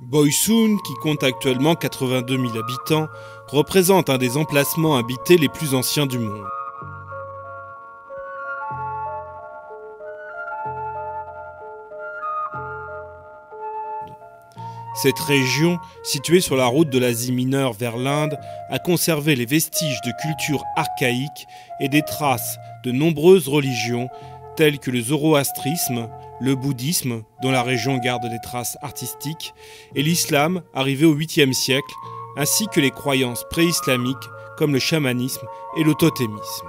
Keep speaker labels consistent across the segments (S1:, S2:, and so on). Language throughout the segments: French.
S1: Boysun, qui compte actuellement 82 000 habitants, représente un des emplacements habités les plus anciens du monde. Cette région, située sur la route de l'Asie mineure vers l'Inde, a conservé les vestiges de cultures archaïques et des traces de nombreuses religions telles que le zoroastrisme, le bouddhisme, dont la région garde des traces artistiques, et l'islam arrivé au 8e siècle, ainsi que les croyances pré-islamiques comme le chamanisme et le totémisme.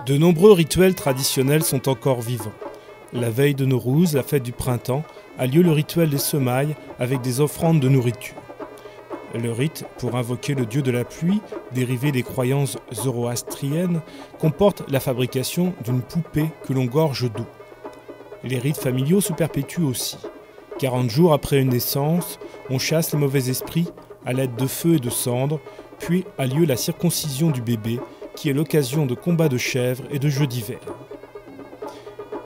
S1: De nombreux rituels traditionnels sont encore vivants. La veille de Nowruz, la fête du printemps, a lieu le rituel des semailles avec des offrandes de nourriture. Le rite pour invoquer le dieu de la pluie, dérivé des croyances zoroastriennes, comporte la fabrication d'une poupée que l'on gorge d'eau. Les rites familiaux se perpétuent aussi. 40 jours après une naissance, on chasse les mauvais esprits à l'aide de feu et de cendres, puis a lieu la circoncision du bébé, qui est l'occasion de combats de chèvres et de jeux d'hiver.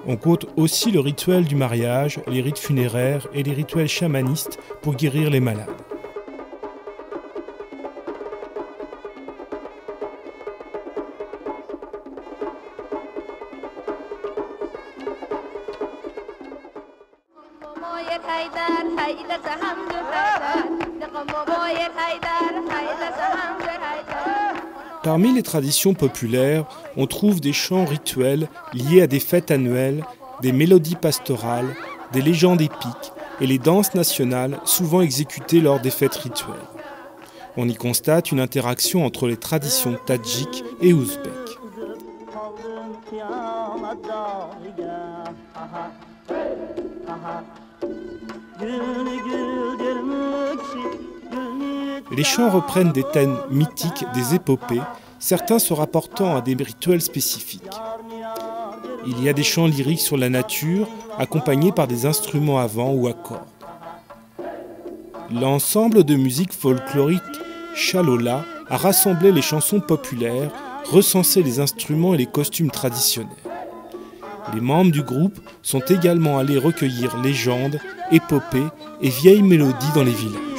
S1: On compte aussi le rituel du mariage, les rites funéraires et les rituels chamanistes pour guérir les malades. Parmi les traditions populaires, on trouve des chants rituels liés à des fêtes annuelles, des mélodies pastorales, des légendes épiques et les danses nationales souvent exécutées lors des fêtes rituelles. On y constate une interaction entre les traditions tadjiques et ouzbèques. Les chants reprennent des thèmes mythiques des épopées, certains se rapportant à des rituels spécifiques. Il y a des chants lyriques sur la nature, accompagnés par des instruments à vent ou à cordes. L'ensemble de musique folklorique Shalola a rassemblé les chansons populaires, recensé les instruments et les costumes traditionnels. Les membres du groupe sont également allés recueillir légendes, épopées et vieilles mélodies dans les villages.